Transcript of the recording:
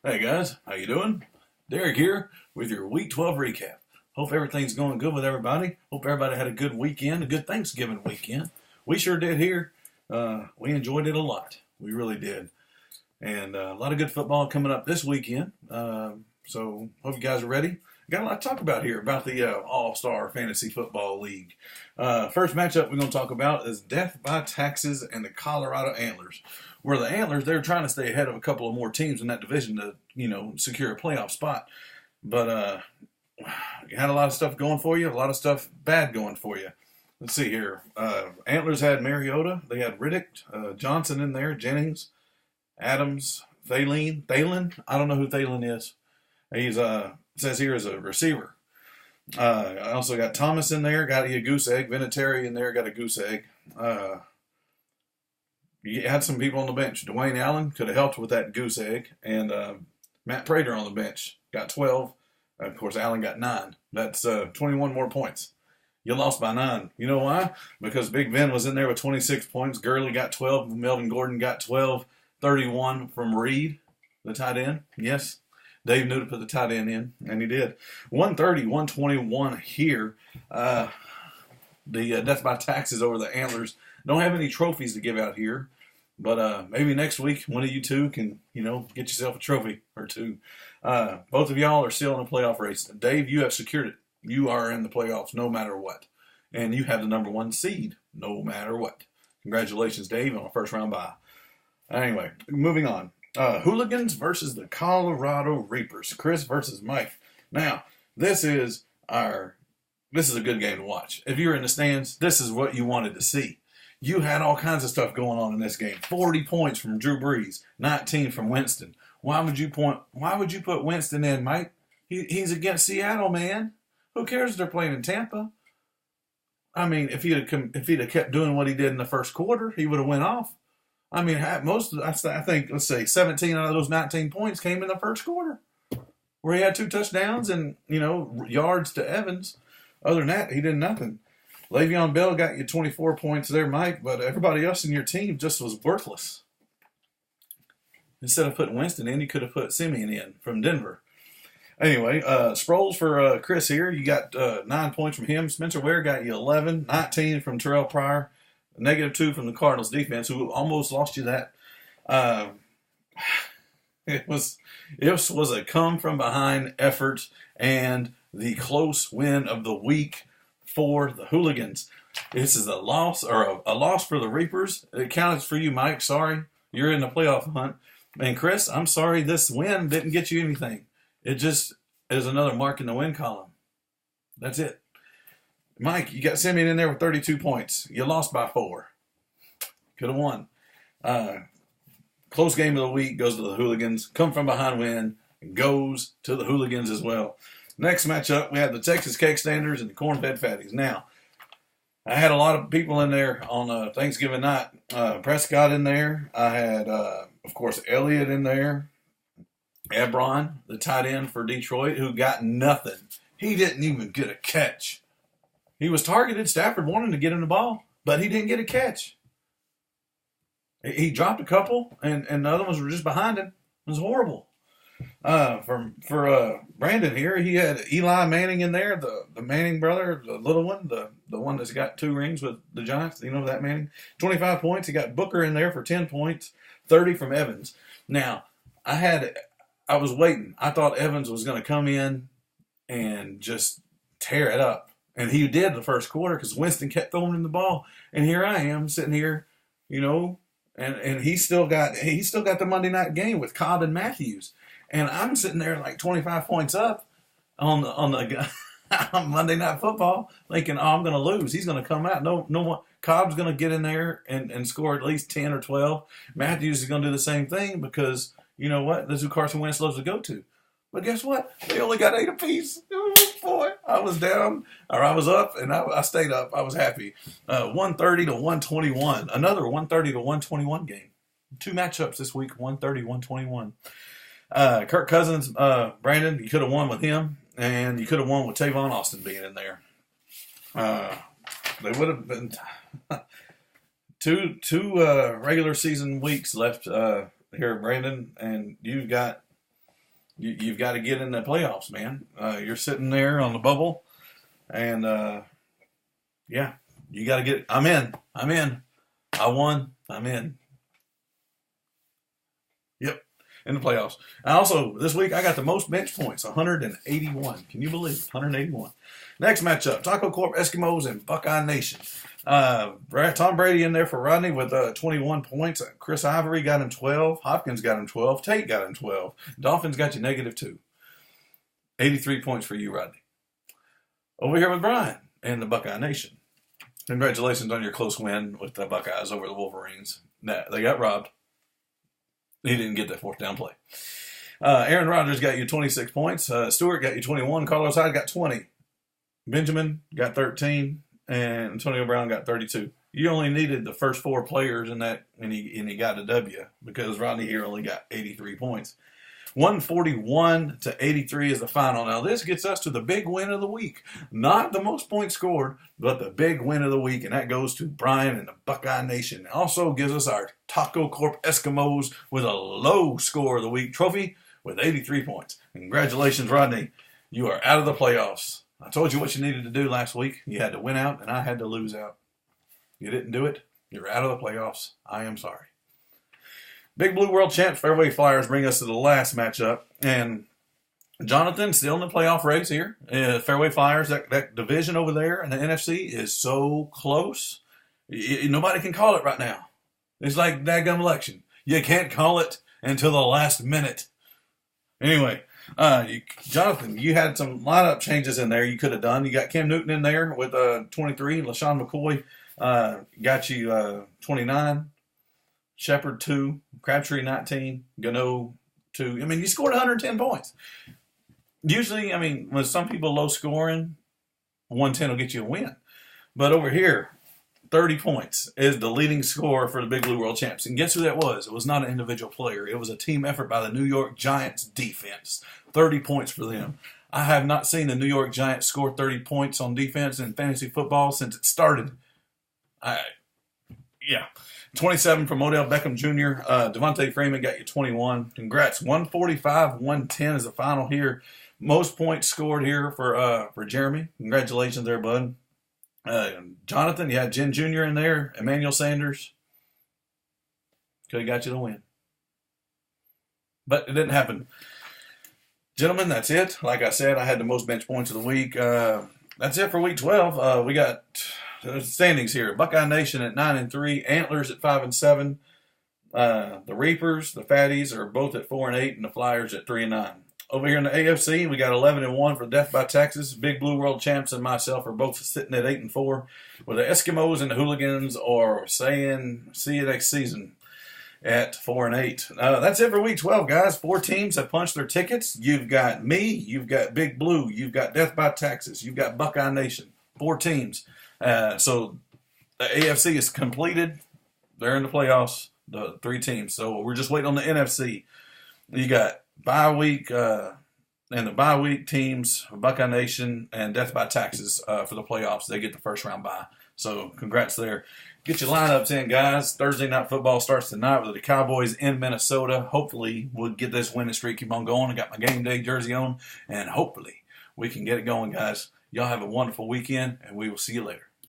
Hey guys, how you doing? Derek here with your Week 12 recap. Hope everything's going good with everybody. Hope everybody had a good weekend, a good Thanksgiving weekend. We sure did here. We enjoyed it a lot. We really did. And a lot of good football coming up this weekend. So hope you guys are ready. Got a lot to talk about here about the All-Star Fantasy Football League. First matchup we're going to talk about is Death by Taxes and the Colorado Antlers. Where the Antlers, they're trying to stay ahead of a couple of more teams in that division to, secure a playoff spot. But you had a lot of stuff going for you, a lot of stuff bad going for you. Let's see here. Antlers had Mariota. They had Riddick, Johnson in there, Jennings, Adams, Thalen. I don't know who Thalen is. He's says here as a receiver. I also got Thomas in there, got a goose egg. Vinatieri in there, got a goose egg. You had some people on the bench. Dwayne Allen could have helped with that goose egg. And Matt Prater on the bench got 12. Of course, Allen got 9. That's 21 more points. You lost by 9. You know why? Because Big Ben was in there with 26 points. Gurley got 12. Melvin Gordon got 12. 31 from Reed, the tight end. Yes, Dave knew to put the tight end in, and he did. 130, 121 here. The Death by Taxes over the Antlers. Don't have any trophies to give out here, but maybe next week one of you two can, get yourself a trophy or two. Both of y'all are still in the playoff race. Dave, you have secured it. You are in the playoffs no matter what, and you have the number 1 seed no matter what. Congratulations, Dave, on a first round bye. Anyway, moving on. Hooligans versus the Colorado Reapers. Chris versus Mike. Now, this is a good game to watch. If you're in the stands, this is what you wanted to see. You had all kinds of stuff going on in this game. 40 points from Drew Brees, 19 from Winston. Why would you put Winston in, Mike? He's against Seattle, man. Who cares if they're playing in Tampa? I mean, if he'd have kept doing what he did in the first quarter, he would have went off. I mean, I think, let's say 17 out of those 19 points came in the first quarter, where he had 2 touchdowns and, yards to Evans. Other than that, he did nothing. Le'Veon Bell got you 24 points there, Mike, but everybody else in your team just was worthless. Instead of putting Winston in, you could have put Simeon in from Denver. Anyway, Sproles for Chris here. You got 9 points from him. Spencer Ware got you 11, 19 from Terrell Pryor, -2 from the Cardinals defense, who almost lost you that. It was a come from behind effort and the close win of the week for the Hooligans. This is a loss for the Reapers. It counted for you, Mike. Sorry, you're in the playoff hunt. And Chris, I'm sorry this win didn't get you anything. It just is another mark in the win column. That's it. Mike, you got Simeon in there with 32 points. You lost by 4. Could have won. Close game of the week goes to the Hooligans. Come from behind win goes to the Hooligans as well. Next matchup, we have the Texas Cake Standers and the Corn-Fed Fatties. Now, I had a lot of people in there on Thanksgiving night. Prescott in there. I had, of course, Elliott in there. Ebron, the tight end for Detroit, who got nothing. He didn't even get a catch. He was targeted. Stafford wanted to get him the ball, but he didn't get a catch. He dropped a couple, and the other ones were just behind him. It was horrible. For Brandon here, he had Eli Manning in there, the Manning brother, the little one, the one that's got 2 rings with the Giants. You know that Manning? 25 points. He got Booker in there for 10 points, 30 from Evans. Now, I was waiting. I thought Evans was going to come in and just tear it up. And he did the first quarter because Winston kept throwing him the ball. And here I am sitting here, and he's still got the Monday night game with Cobb and Matthews. And I'm sitting there like 25 points up on the on Monday Night Football, thinking, oh, I'm going to lose. He's going to come out. No one. Cobb's going to get in there and score at least 10 or 12. Matthews is going to do the same thing because, you know what? This is who Carson Wentz loves to go to. But guess what? They only got 8 apiece. Oh, boy. I was down, or I was up, and I stayed up. I was happy. 130 to 121. Another 130 to 121 game. 2 matchups this week, 130, 121. Kirk Cousins, Brandon, you could have won with him, and you could have won with Tavon Austin being in there. They would have been two regular season weeks left here, Brandon, and you've got You've got to get in the playoffs, man. You're sitting there on the bubble, and yeah, you got to get. I'm in. I won. I'm in. Yep, in the playoffs. And also, this week I got the most bench points, 181. Can you believe it? 181. Next matchup, Taco Corp Eskimos and Buckeye Nation. Tom Brady in there for Rodney with 21 points. Chris Ivory got him 12. Hopkins got him 12. Tate got him 12. Dolphins got you -2. 83 points for you, Rodney. Over here with Brian and the Buckeye Nation. Congratulations on your close win with the Buckeyes over the Wolverines. They got robbed. He didn't get that fourth down play. Aaron Rodgers got you 26 points. Stewart got you 21. Carlos Hyde got 20. Benjamin got 13. And Antonio Brown got 32. You only needed the first 4 players in that, and he got a W because Rodney here only got 83 points. 141-83 is the final. Now, this gets us to the big win of the week. Not the most points scored, but the big win of the week, and that goes to Brian and the Buckeye Nation. It also gives us our Taco Corp Eskimos with a low score of the week trophy with 83 points. Congratulations, Rodney. You are out of the playoffs. I told you what you needed to do last week. You had to win out, and I had to lose out. You didn't do it. You're out of the playoffs. I am sorry. Big Blue World Champs Fairway Flyers bring us to the last matchup. And Jonathan still in the playoff race here. Fairway Flyers, that division over there in the NFC is so close. Nobody can call it right now. It's like daggum election. You can't call it until the last minute. Anyway. Jonathan, you had some lineup changes in there you could have done. You got Cam Newton in there with 23. LaShawn McCoy got you 29. Shepard 2. Crabtree 19. Gano 2. I mean, you scored 110 points. Usually, I mean, when some people low scoring, 110 will get you a win. But over here, 30 points is the leading score for the Big Blue World Champs. And guess who that was? It was not an individual player. It was a team effort by the New York Giants defense. 30 points for them. I have not seen the New York Giants score 30 points on defense in fantasy football since it started. 27 from Odell Beckham Jr. Devontae Freeman got you 21. Congrats. 145-110 is the final here. Most points scored here for Jeremy. Congratulations there, bud. Jonathan, you had Jen Jr. in there. Emmanuel Sanders. Could have got you the win. But it didn't happen. Gentlemen, that's it. Like I said, I had the most bench points of the week. That's it for week 12. We got standings here. Buckeye Nation at 9-3. Antlers at 5-7. The Reapers, the Fatties are both at 4-8, and the Flyers at 3-9. Over here in the AFC, we got 11-1 for Death by Texas. Big Blue World Champs and myself are both sitting at 8-4. Where the Eskimos and the Hooligans are saying, see you next season at 4-8. That's it for week 12, guys. 4 teams have punched their tickets. You've got me. You've got Big Blue. You've got Death by Texas. You've got Buckeye Nation. 4 teams. So the AFC is completed. They're in the playoffs, the 3 teams. So we're just waiting on the NFC. You got bye week and the bye week teams, Buckeye Nation and Death by Taxes for the playoffs. They get the first round bye. So congrats there. Get your lineups in, guys. Thursday night football starts tonight with the Cowboys in Minnesota. Hopefully we'll get this winning streak keep on going. I got my game day jersey on, and hopefully we can get it going, guys. Y'all have a wonderful weekend, and we will see you later.